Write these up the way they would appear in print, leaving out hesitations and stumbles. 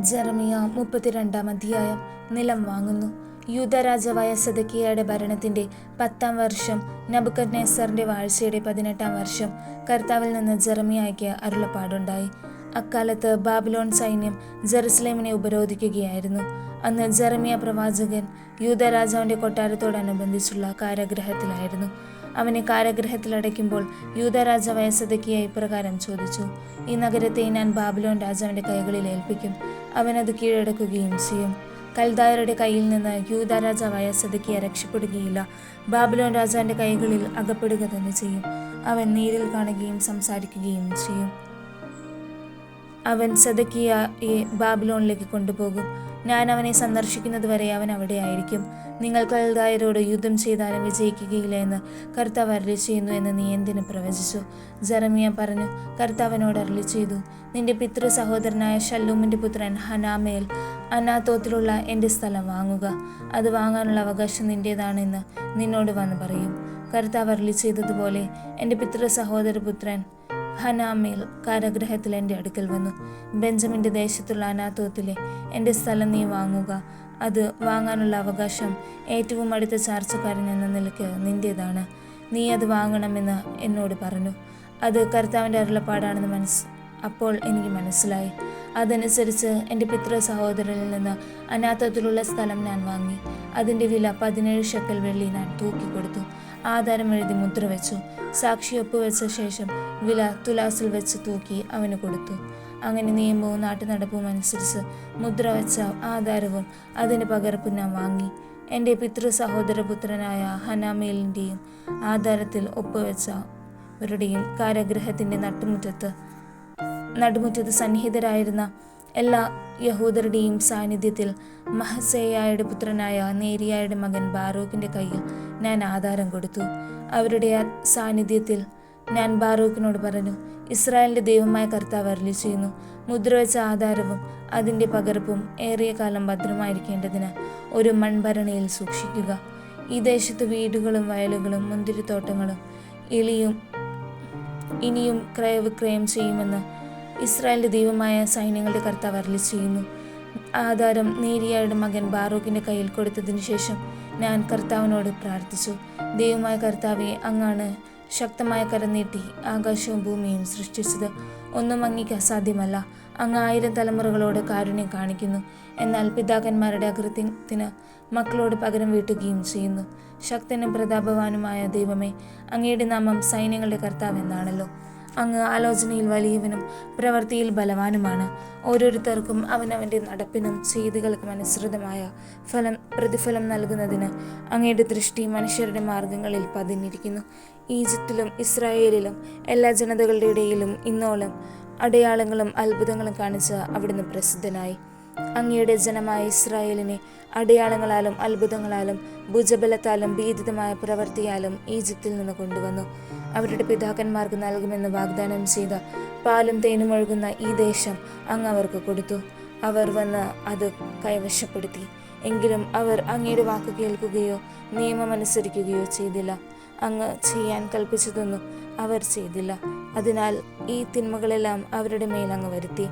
ജെറമിയ 32 അധ്യായം. നിലം വാങ്ങുന്നു. യൂദാ രാജാവായ സിദെക്കീയയുടെ ഭരണത്തിന്റെ 10-ാം വർഷം, നെബൂഖദ്നേസറിന്റെ വാഴ്ചയുടെ 18-ാം വർഷം, കർത്താവിൽ നിന്ന് ജെറമിയായ്ക്ക് അരുളപ്പാടുണ്ടായി. അക്കാലത്ത് ബാബിലോൺ സൈന്യം ജെറുസലേമിനെ ഉപരോധിക്കുകയായിരുന്നു. അന്ന് ജെറമിയ പ്രവാചകൻ യൂദാ രാജാവിന്റെ കൊട്ടാരത്തോടനുബന്ധിച്ചുള്ള കാരാഗൃഹത്തിലായിരുന്നു. അവനെ കാരാഗൃഹത്തിലടയ്ക്കുമ്പോൾ യൂദാ രാജാവായ സിദെക്കീയ ഇപ്രകാരം ചോദിച്ചു: ഈ നഗരത്തെ ഞാൻ ബാബിലോൺ രാജാവിന്റെ കൈകളിൽ ഏൽപ്പിക്കും. അവനത് കീഴടക്കുകയും ചെയ്യും. കൽദായരുടെ കയ്യിൽ നിന്ന് യൂദാ രാജാവായ സിദെക്കീയ രക്ഷപ്പെടുകയില്ല. ബാബിലോൺ രാജാവിന്റെ കൈകളിൽ അകപ്പെടുക തന്നെ ചെയ്യും. അവൻ നേരിൽ കാണുകയും സംസാരിക്കുകയും ചെയ്യും. അവൻ സിദെക്കീയയെ ബാബിലോണിലേക്ക് കൊണ്ടുപോകും. ഞാൻ അവനെ സന്ദർശിക്കുന്നത് വരെ അവൻ അവിടെ ആയിരിക്കും. നിങ്ങൾ കൽദായരോട് യുദ്ധം ചെയ്താലും വിജയിക്കുകയില്ല എന്ന് കർത്താവ് അരുളി ചെയ്യുന്നു എന്ന് നീ എന്തിനു പ്രവചിച്ചു? ജെറമിയ പറഞ്ഞു: കർത്താവിനോട് അരുളി ചെയ്തു, നിന്റെ പിതൃ സഹോദരനായ ശല്ലൂമിന്റെ പുത്രൻ ഹനാമേൽ അനാത്തോത്തിലുള്ള എൻ്റെ സ്ഥലം വാങ്ങുക. അത് വാങ്ങാനുള്ള അവകാശം നിന്റേതാണെന്ന് നിന്നോട് വന്ന് പറയും. കർത്താവ് അരുളി ചെയ്തതുപോലെ എൻ്റെ പിതൃ സഹോദരപുത്രൻ ഹനാമേൽ കാരാഗൃഹത്തിൽ എൻ്റെ അടുക്കൽ വന്നു. ബെഞ്ചമിൻ്റെ ദേശത്തുള്ള അനാത്തോത്തിലെ എൻ്റെ സ്ഥലം നീ വാങ്ങുക. അത് വാങ്ങാനുള്ള അവകാശം ഏറ്റവും അടുത്ത ചാർച്ചക്കാരൻ എന്ന നിലയ്ക്ക് നിന്റേതാണ്. നീ അത് വാങ്ങണമെന്ന് എന്നോട് പറഞ്ഞു. അത് കർത്താവിൻ്റെ അരുളപ്പാടാണെന്ന് അപ്പോൾ എനിക്ക് മനസ്സിലായി. അതനുസരിച്ച് എൻ്റെ പിതൃ സഹോദരനിൽ നിന്ന് അനാത്തോത്തിലുള്ള സ്ഥലം ഞാൻ വാങ്ങി. അതിൻ്റെ വില 17 ഷെക്കൽ വെള്ളി ഞാൻ തൂക്കിക്കൊടുത്തു. ആധാരം എഴുതി മുദ്ര വെച്ചു. സാക്ഷി ഒപ്പുവെച്ച ശേഷം വില തുലാസിൽ വെച്ച് തൂക്കി അവന് കൊടുത്തു. അങ്ങനെ നിയമവും നാട്ടുനടപ്പും അനുസരിച്ച് മുദ്ര വെച്ച ആധാരവും അതിൻ്റെ പകർപ്പും ഞാൻ വാങ്ങി. എൻ്റെ പിതൃ സഹോദരപുത്രനായ ഹനാമേലിൻ്റെയും ആധാരത്തിൽ ഒപ്പുവെച്ചവരുടെയും കാരാഗൃഹത്തിൻ്റെ നടുമുറ്റത്ത് സന്നിഹിതരായിരുന്ന എല്ലാ യഹൂദരുടെയും സാന്നിധ്യത്തിൽ മഹസേയായുടെ പുത്രനായ നേരിയായുടെ മകൻ ബാറൂക്കിൻ്റെ കയ്യിൽ ഞാൻ ആധാരം കൊടുത്തു. അവരുടെ സാന്നിധ്യത്തിൽ ഞാൻ ബാറൂക്കിനോട് പറഞ്ഞു: ഇസ്രായേലിൻ്റെ ദൈവമായ കർത്താവ് അരുളി ചെയ്യുന്നു, മുദ്രവെച്ച ആധാരവും അതിൻ്റെ പകർപ്പും ഏറിയ കാലം ഭദ്രമായിരിക്കേണ്ടതിന് ഒരു മൺഭരണിയിൽ സൂക്ഷിക്കുക. ഈ ദേശത്ത് വീടുകളും വയലുകളും മുന്തിരിത്തോട്ടങ്ങളും ഇനിയും ക്രയവിക്രയം ചെയ്യുമെന്ന് ഇസ്രായേലിൻ്റെ ദൈവമായ സൈന്യങ്ങളുടെ കർത്താവ് അരുളി ചെയ്യുന്നു. ആധാരം നേരിയായുടെ മകൻ ബാറൂക്കിൻ്റെ കയ്യിൽ കൊടുത്തതിന് ശേഷം ഞാൻ കർത്താവിനോട് പ്രാർത്ഥിച്ചു: ദൈവമായ കർത്താവെ, അങ്ങാണ് ശക്തമായ കരം നീട്ടി ആകാശവും ഭൂമിയും സൃഷ്ടിച്ചത്. ഒന്നും അങ്ങേക്ക് അസാധ്യമല്ല. അങ്ങ് 1000 തലമുറകളോട് കാരുണ്യം കാണിക്കുന്നു. എന്നാൽ പിതാക്കന്മാരുടെ അകൃത്യത്തിന് മക്കളോട് പകരം വീട്ടുകയും ചെയ്യുന്നു. ശക്തനും പ്രതാപവാനുമായ ദൈവമേ, അങ്ങയുടെ നാമം സൈന്യങ്ങളുടെ കർത്താവ് എന്നാണല്ലോ. അങ്ങ് ആലോചനയിൽ വലിയവനും പ്രവൃത്തിയിൽ ബലവാനുമാണ്. ഓരോരുത്തർക്കും അവനവൻ്റെ നടപ്പിനും ചെയ്തികൾക്കും അനുസൃതമായ പ്രതിഫലം നൽകുന്നതിന് അങ്ങയുടെ ദൃഷ്ടി മനുഷ്യരുടെ മാർഗങ്ങളിൽ പതിഞ്ഞിരിക്കുന്നു. ഈജിപ്തിലും ഇസ്രായേലിലും എല്ലാ ജനതകളുടെ ഇടയിലും ഇന്നോളം അടയാളങ്ങളും അത്ഭുതങ്ങളും കാണിച്ച് അവിടുന്ന് പ്രസിദ്ധനായി. അങ്ങയുടെ ജനമായ ഇസ്രായേലിനെ അടയാളങ്ങളാലും അത്ഭുതങ്ങളാലും ഭുജബലത്താലും ഭീതിതമായ പ്രവൃത്തിയാലും ഈജിപ്തിൽ നിന്ന് കൊണ്ടുവന്നു. അവരുടെ പിതാക്കന്മാർക്ക് നൽകുമെന്ന് വാഗ്ദാനം ചെയ്ത പാലും തേനും ഒഴുകുന്ന ഈ ദേശം അങ്ങ് അവർക്ക് കൊടുത്തു. അവർ വന്ന് അത് കൈവശപ്പെടുത്തി. എങ്കിലും അവർ അങ്ങയുടെ വാക്ക് കേൾക്കുകയോ നിയമമനുസരിക്കുകയോ ചെയ്തില്ല. അങ്ങ് ചെയ്യാൻ കൽപ്പിച്ചതൊന്നും അവർ ചെയ്തില്ല. അതിനാൽ ഈ തിന്മകളെല്ലാം അവരുടെ മേൽ അങ്ങ് വരുത്തി.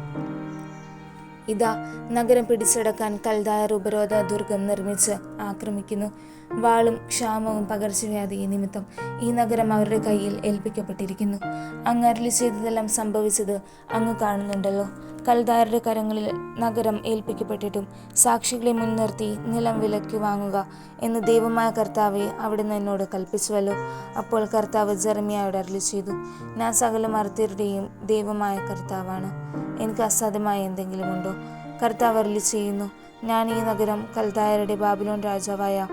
ഇതാ, നഗരം പിടിച്ചടക്കാൻ കൽദായർ ഉപരോധ ദുർഗം നിർമ്മിച്ച് ആക്രമിക്കുന്നു. വാളും ക്ഷാമവും പകർച്ചവ്യാധി നിമിത്തം ഈ നഗരം അവരുടെ കയ്യിൽ ഏൽപ്പിക്കപ്പെട്ടിരിക്കുന്നു. അങ്ങ് അരുളി ചെയ്തതെല്ലാം സംഭവിച്ചത് അങ്ങ് കാണുന്നുണ്ടല്ലോ. കൽദായരുടെ കരങ്ങളിൽ നഗരം ഏൽപ്പിക്കപ്പെട്ടിട്ടും സാക്ഷികളെ മുൻനിർത്തി നിലം വിലയ്ക്ക് വാങ്ങുക എന്ന് ദൈവമായ കർത്താവെ അവിടുന്ന് എന്നോട് കൽപ്പിച്ചുവല്ലോ. അപ്പോൾ കർത്താവ് ജെറമിയായോട് അരുളി ചെയ്തു: ഞാൻ സകല മർത്യരുടെയും ദൈവമായ കർത്താവാണ്. എനിക്ക് അസാധ്യമായ എന്തെങ്കിലും ഉണ്ടോ? കർത്താവ് അരുളി ചെയ്യുന്നു: ഞാൻ ഈ നഗരം കൽദായരുടെ ബാബിലോൺ രാജാവായ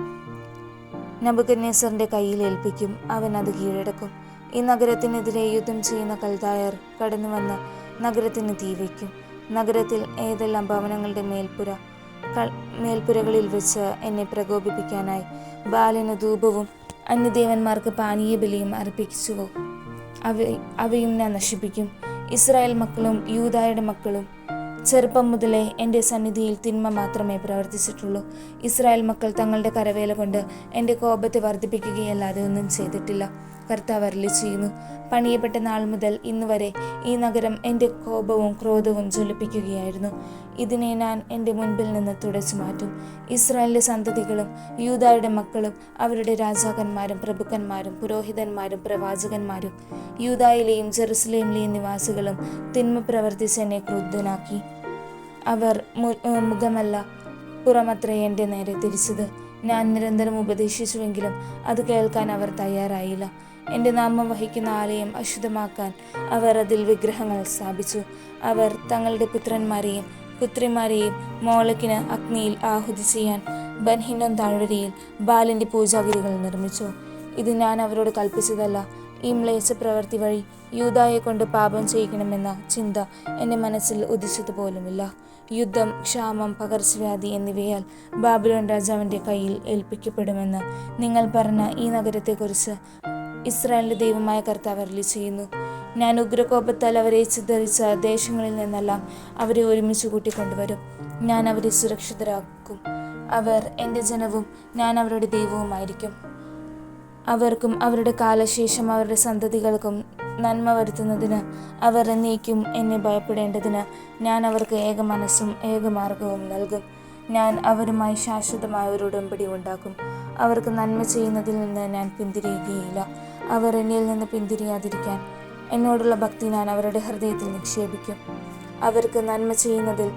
നെബൂഖദ്നേസറിന്റെ കയ്യിൽ ഏൽപ്പിക്കും. അവൻ അത് കീഴടക്കും. ഈ നഗരത്തിനെതിരെ യുദ്ധം ചെയ്യുന്ന കൽദായർ കടന്നു വന്ന് നഗരത്തിന് തീവയ്ക്കും. നഗരത്തിൽ ഏതെല്ലാം ഭവനങ്ങളുടെ മേൽപ്പുരകളിൽ വെച്ച് എന്നെ പ്രകോപിപ്പിക്കാനായി ബാലിന് ധൂപവും അന്യദേവന്മാർക്ക് പാനീയബലിയും അർപ്പിച്ചുവോ, അവയും ഞാൻ നശിപ്പിക്കും. ഇസ്രായേൽ മക്കളും യൂദായുടെ മക്കളും ചെറുപ്പം മുതലേ എൻ്റെ സന്നിധിയിൽ തിന്മ മാത്രമേ പ്രവർത്തിച്ചിട്ടുള്ളൂ. ഇസ്രായേൽ മക്കൾ തങ്ങളുടെ കരവേല കൊണ്ട് എൻ്റെ കോപത്തെ വർദ്ധിപ്പിക്കുകയല്ലാതെ ഒന്നും ചെയ്തിട്ടില്ല. കർത്താവ് അരുളി ചെയ്യുന്നു. പണിയപ്പെട്ട നാൾ മുതൽ ഇന്ന് വരെ ഈ നഗരം എൻ്റെ കോപവും ക്രോധവും ജ്വലിപ്പിക്കുകയായിരുന്നു. ഇതിനെ ഞാൻ എൻ്റെ മുൻപിൽ നിന്ന് തുടച്ചു മാറ്റും. ഇസ്രായേലിൻ്റെ സന്തതികളും യൂദായുടെ മക്കളും അവരുടെ രാജാക്കന്മാരും പ്രഭുക്കന്മാരും പുരോഹിതന്മാരും പ്രവാചകന്മാരും യൂദായിലെയും ജെറുസലേമിലെയും നിവാസികളും തിന്മ പ്രവർത്തിച്ച് എന്നെ ക്രുദ്ധനാക്കി. അവർ മുഖമല്ല പുറമത്രേ എൻ്റെ നേരെ തിരിച്ചത്. ഞാൻ നിരന്തരം ഉപദേശിച്ചുവെങ്കിലും അത് കേൾക്കാൻ അവർ തയ്യാറായില്ല. എൻ്റെ നാമം വഹിക്കുന്ന ആലയം അശുദ്ധമാക്കാൻ അവർ അതിൽ വിഗ്രഹങ്ങൾ സ്ഥാപിച്ചു. അവർ തങ്ങളുടെ പുത്രന്മാരെയും പുത്രിമാരെയും മോളക്കിന് അഗ്നിയിൽ ആഹുതി ചെയ്യാൻ ബൻഹിന്നോം താഴ്വരയിൽ ബാലിൻ്റെ പൂജാഗിരികൾ നിർമ്മിച്ചു. ഇത് ഞാൻ അവരോട് കൽപ്പിച്ചതല്ല. ഈ മ്ലേച്ഛ പ്രവൃത്തി വഴി യൂദായെ കൊണ്ട് പാപം ചെയ്യിക്കണമെന്ന ചിന്ത എൻ്റെ മനസ്സിൽ ഉദിച്ചതുപോലുമില്ല. യുദ്ധം, ക്ഷാമം, പകർച്ചവ്യാധി എന്നിവയാൽ ബാബിലോൺ രാജാവിൻ്റെ കയ്യിൽ ഏൽപ്പിക്കപ്പെടുമെന്ന് നിങ്ങൾ പറഞ്ഞ ഈ നഗരത്തെക്കുറിച്ച് ഇസ്രായേലിൻ്റെ ദൈവമായ കർത്താവ് അരുളി ചെയ്യുന്നു. ഞാൻ ഉഗ്രകോപത്താൽ അവരെ ചിതറിച്ച ദേശങ്ങളിൽ നിന്നെല്ലാം അവരെ ഒരുമിച്ച് കൂട്ടിക്കൊണ്ടുവരും. ഞാൻ അവരെ സുരക്ഷിതരാക്കും. അവർ എൻ്റെ ജനവും ഞാൻ അവരുടെ ദൈവവുമായിരിക്കും. അവർക്കും അവരുടെ കാലശേഷം അവരുടെ സന്തതികൾക്കും നന്മ വരുത്തുന്നതിന് അവർ എന്നേക്കും എന്നെ ഭയപ്പെടേണ്ടതിന് ഞാൻ അവർക്ക് ഏക മനസ്സും ഏകമാർഗവും നൽകും. ഞാൻ അവരുമായി ശാശ്വതമായ ഒരു ഉടമ്പടി ഉണ്ടാക്കും. അവർക്ക് നന്മ ചെയ്യുന്നതിൽ നിന്ന് ഞാൻ പിന്തിരിയുകയില്ല. അവർ എന്നിൽ നിന്ന് പിന്തിരിയാതിരിക്കാൻ എന്നോടുള്ള ഭക്തി ഞാൻ അവരുടെ ഹൃദയത്തിൽ നിക്ഷേപിക്കും. അവർക്ക് നന്മ ചെയ്യുന്നതിൽ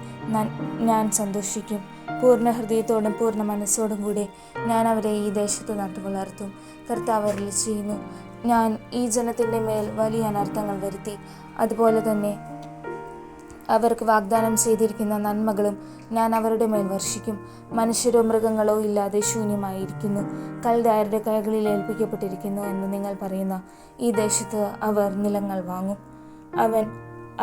ഞാൻ സന്തോഷിക്കും. പൂർണ്ണ ഹൃദയത്തോടും പൂർണ്ണ മനസ്സോടും കൂടെ ഞാൻ അവരെ ഈ ദേശത്ത് നട്ടുവളർത്തും. കർത്താവ് അരുളി ചെയ്യുന്നു. ഞാൻ ഈ ജനത്തിൻ്റെ മേൽ വലിയ അനർത്ഥങ്ങൾ വരുത്തി. അതുപോലെ തന്നെ അവർക്ക് വാഗ്ദാനം ചെയ്തിരിക്കുന്ന നന്മകളും ഞാൻ അവരുടെ മേൽ വർഷിക്കും. മനുഷ്യരോ മൃഗങ്ങളോ ഇല്ലാതെ ശൂന്യമായിരിക്കുന്നു, കൽദായരുടെ കൈകളിൽ ഏൽപ്പിക്കപ്പെട്ടിരിക്കുന്നു എന്ന് നിങ്ങൾ പറയുന്ന ഈ ദേശത്ത് അവർ നിലങ്ങൾ വാങ്ങും.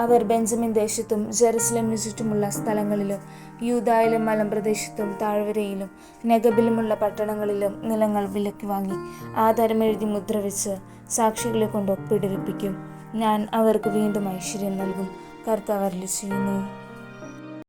അവർ ബെഞ്ചമിൻ ദേശത്തും ജെറുസലേമിന് ചുറ്റുമുള്ള സ്ഥലങ്ങളിലും യൂദായിലും മലമ്പ്രദേശത്തും താഴ്വരയിലും നെഗബിലുമുള്ള പട്ടണങ്ങളിലും നിലങ്ങൾ വിലയ്ക്ക് വാങ്ങി ആധാരം എഴുതി മുദ്രവെച്ച് സാക്ഷികളെ കൊണ്ട് ഒപ്പിടിപ്പിക്കും. ഞാൻ അവർക്ക് വീണ്ടും ഐശ്വര്യം നൽകും. കർത്താവ് അരുളി ചെയ്യുന്നു.